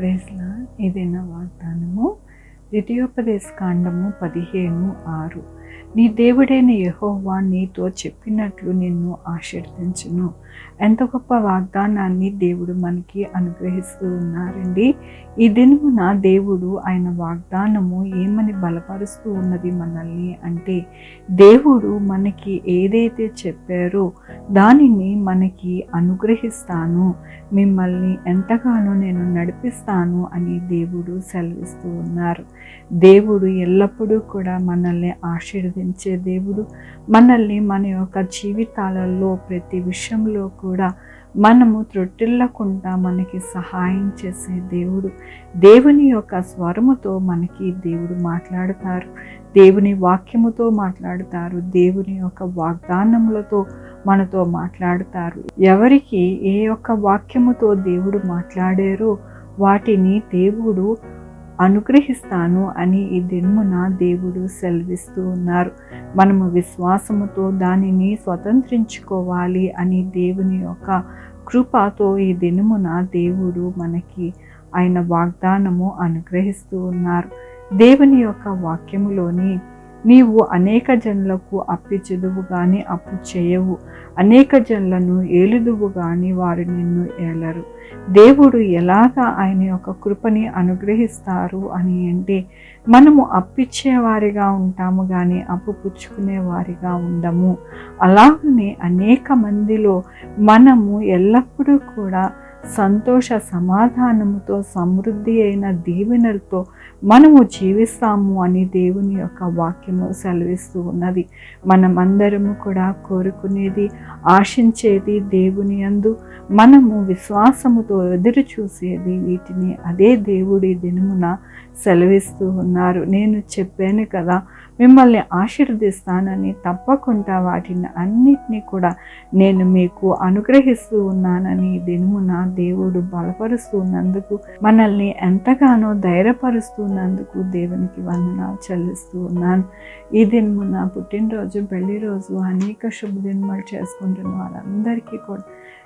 ప్రైజ్‌లా ఇది నా వాగ్దానము. ద్వితీయోపదేశ కాండము 15:6. నీ దేవుడైన యెహోవా నీతో చెప్పినట్లు నిన్ను ఆశీర్వదించును. ఎంత గొప్ప వాగ్దానాన్ని దేవుడు మనకి అనుగ్రహిస్తూ ఉన్నారండి. ఈ దినమున దేవుడు ఆయన వాగ్దానము ఏమని బలపరుస్తూ ఉన్నది మనల్ని అంటే, దేవుడు మనకి ఏదైతే చెప్పారో దానిని మనకి అనుగ్రహిస్తాను, మిమ్మల్ని ఎంతగానో నేను నడిపిస్తాను అని దేవుడు సెలవిస్తూ ఉన్నారు. దేవుడు ఎల్లప్పుడూ కూడా మనల్ని ఆశీర్వదించే దేవుడు. మనల్ని మన యొక్క జీవితాలలో ప్రతి విషయంలో కూడా మనము త్రొట్టిల్లకుండా మనకి సహాయం చేసే దేవుడు. దేవుని యొక్క స్వరముతో మనకి దేవుడు మాట్లాడుతారు, దేవుని వాక్యముతో మాట్లాడుతారు, దేవుని యొక్క వాగ్దానములతో మనతో మాట్లాడుతారు. ఎవరికి ఏ యొక్క వాక్యముతో దేవుడు మాట్లాడారో వాటిని దేవుడు అనుగ్రహిస్తాను అని ఈ దినమున దేవుడు సెలవిస్తూ ఉన్నారు. మనము విశ్వాసముతో దానిని స్వతంత్రించుకోవాలి అని దేవుని యొక్క కృపతో ఈ దినమున దేవుడు మనకి ఆయన వాగ్దానము అనుగ్రహిస్తూ ఉన్నారు. దేవుని యొక్క వాక్యములోని నీవు అనేక జనులకు అప్పిచెదువు గాని అప్పు చేయవు, అనేక జనులను ఏలుదువు గాని వారు నిన్ను ఏలరు. దేవుడు ఎలాగా ఆయన యొక్క కృపని అనుగ్రహిస్తారు అని అంటే, మనము అప్పిచ్చేవారిగా ఉంటాము కానీ అప్పు పుచ్చుకునే వారిగా ఉండము. అలాగనే అనేక మందిలో మనము ఎల్లప్పుడూ కూడా సంతోష సమాధానముతో సమృద్ధి అయిన దీవెనలతో మనము జీవిస్తాము అని దేవుని యొక్క వాక్యము సెలవిస్తూ ఉన్నది. మనమందరము కూడా కోరుకునేది, ఆశించేది దేవుని యందు మనము విశ్వాసముతో ఎదురు చూసేది వీటిని. అదే దేవుడి దినమున సెలవిస్తూ ఉన్నారు. నేను చెప్పాను కదా మిమ్మల్ని ఆశీర్వదిస్తానని, తప్పకుండా వాటిని అన్నిటినీ కూడా నేను మీకు అనుగ్రహిస్తూ ఉన్నానని దినమున దేవుడు బలపరుస్తున్నందుకు, మనల్ని ఎంతగానో ధైర్యపరుస్తున్నందుకు దేవునికి వందనాలు చెల్లిస్తూ ఉన్నాను. ఈ దినమున పుట్టినరోజు, పెళ్లి రోజు, అనేక శుభదినములు చేసుకుంటున్న వారందరికీ కూడా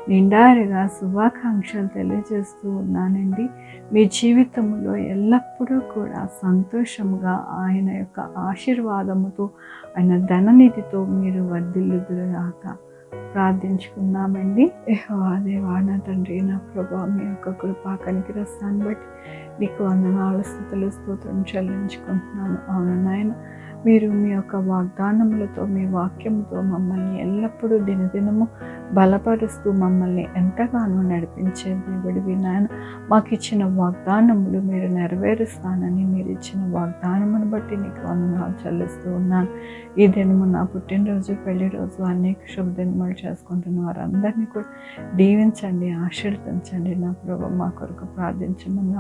నిండారుగా శుభాకాంక్షలు తెలియజేస్తూ ఉన్నానండి. మీ జీవితంలో ఎల్లప్పుడూ కూడా సంతోషముగా ఆయన యొక్క ఆశీర్వాదముతో, ఆయన ధననిధితో మీరు వర్ధిల్లుదురుగాక ప్రార్థించుకున్నామండి. యెహోవా దేవా, నా తండ్రి, నా ప్రభువా, మీ యొక్క కృపా కనికరిస్తాను బట్టి నీకు వందనాలు, స్తుతులు, స్తోత్రం చెల్లించుకుంటున్నాను. అవును నాయన, మీరు మీ యొక్క వాగ్దానములతో, మీ వాక్యముతో మమ్మల్ని ఎల్లప్పుడూ దినదినము బలపరుస్తూ మమ్మల్ని ఎంతగానో నడిపించే దేవుడివి నాయన. మాకు ఇచ్చిన వాగ్దానములు మీరు నెరవేరుస్తానని మీరు ఇచ్చిన వాగ్దానమును బట్టి నీకు వందనాలు చెల్లిస్తూ ఉన్నాను. ఈ దినము నా పుట్టినరోజు, పెళ్లి రోజు, అనేక శుభదినములు చేసుకుంటున్న వారందరినీ కూడా దీవించండి, ఆశీర్వదించండి. నా ప్రభు, మా కొరకు ప్రార్థించమన్న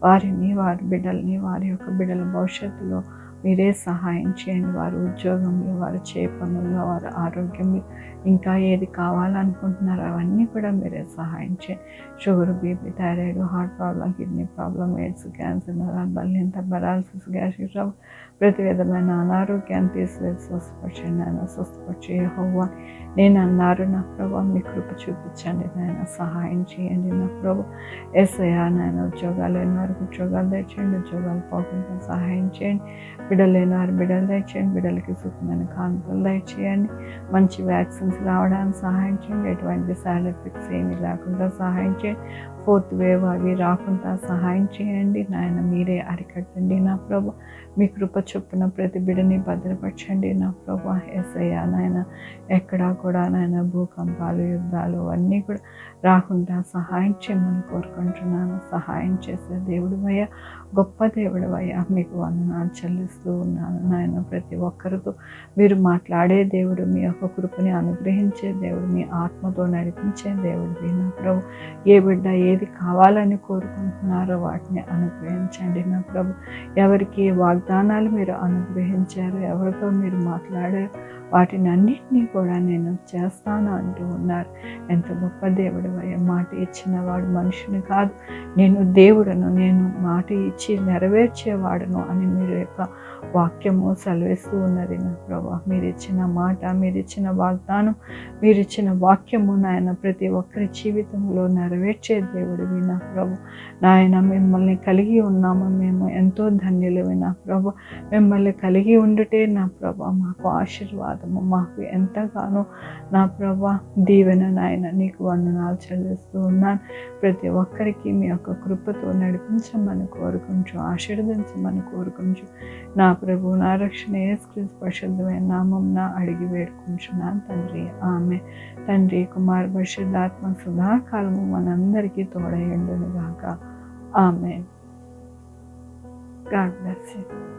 వారిని, వారి బిడ్డల్ని, వారి యొక్క బిడ్డల భవిష్యత్తులో మీరే సహాయం చేయండి. వారి ఉద్యోగంలో, వారి పనుల్లో, వారి ఆరోగ్యంలో, ఇంకా ఏది కావాలనుకుంటున్నారో అవన్నీ కూడా మీరే సహాయం చేయండి. Sugar, BP, thyroid, heart problem, kidney problem, AIDS, cancer, నరాల బలహీనత, పెరాలసిస్, గ్యాస్ట్రిక్ ట్రబుల్, ప్రతి విధమైన అనారోగ్యాన్ని తీసివేసి స్వస్థపరచండి ఆయన. స్వస్థపరిచే యెహోవా నేను అన్నారు నా ప్రభు, మీ కృప చూపించండి నాయన, సహాయం చేయండి నా ప్రభు. యేసయ్యా నాయన, ఉద్యోగాలు లేని వారికి ఉద్యోగాలు దయచేయండి, ఉద్యోగాలు పోకుండా సహాయం చేయండి. బిడ్డలు లేని వారు బిడ్డలు దయచేయండి, బిడ్డలకి సుఖమైన కానుకలు దయచేయండి. మంచి వ్యాక్సిన్స్ రావడానికి సహాయం చేయండి, ఎటువంటి సైడ్ ఎఫెక్ట్స్ ఏమీ లేకుండా సహాయం చేయండి. ఫోర్త్ వేవ్ అవి రాకుండా సహాయం చేయండి నాయన, మీరే అరికట్టండి నా ప్రభు. మీ కృప చొప్పున ప్రతి బిడ్డని భద్రపరచండి నా ప్రభు. యేసయ్యా నాయన, ఎక్కడా కూడా నాయన భూకంపాలు, యుద్ధాలు అన్నీ కూడా రాకుండా సహాయం చేయమని కోరుకుంటున్నాను. సహాయం చేసే దేవుడివయ్యా, గొప్ప దేవుడివయ్యా, మీకు వందనాలు చెల్లిస్తూ ఉన్నాను నాయన. ప్రతి ఒక్కరితో మీరు మాట్లాడే దేవుడు, మీ యొక్క కృపని అనుగ్రహించే దేవుడు, మీ ఆత్మతో నడిపించే దేవుడివి నా ప్రభు. ఏ బిడ్డ ఏది కావాలని కోరుకుంటున్నారో వాటిని అనుగ్రహించండి నా ప్రభు. ఎవరికి వాగ్దానాలు మీరు అనుగ్రహించారు, ఎవరితో మీరు మాట్లాడారు, వాటిని అన్నింటినీ కూడా నేను చేస్తాను అంటూ ఉన్నారు. ఎంత గొప్ప దేవుడు అయ్యా. మాట ఇచ్చిన వాడు మనుషుని కాదు, నేను దేవుడను, నేను మాట ఇచ్చి నెరవేర్చేవాడును అని మీరు యొక్క వాక్యము సెలవిస్తూ ఉన్నది నా ప్రభా. మీరు ఇచ్చిన మాట, మీరు ఇచ్చిన వాగ్దానం, మీరు ఇచ్చిన వాక్యము నాయన ప్రతి ఒక్కరి జీవితంలో నెరవేర్చే దేవుడివి నా ప్రభు. నాయన మిమ్మల్ని కలిగి ఉన్నాము, మేము ఎంతో ధన్యులవి నా ప్రభు. మిమ్మల్ని కలిగి ఉండుటే నా ప్రభా మాకు ఆశీర్వాదము, మాకు ఎంతగానో నా ప్రభా దీవెన నాయన. నీకు వందనాలు చెల్లిస్తూ ఉన్నాను. ప్రతి ఒక్కరికి మీ యొక్క కృపతో నడిపించమని కోరుకుంటూ, ఆశీర్వదించమని కోరుకుంటూ, నా ప్రభు నా రక్షణ యేసుక్రీస్తు పరిశుద్ధమైన నామమున అడిగి వేడుకుంటున్నాను తండ్రి. ఆమె తండ్రి, కుమార పరిశుద్ధాత్మ సదాకాలము మనందరికీ తోడయుండును గాక. ఆమెన్. God bless you.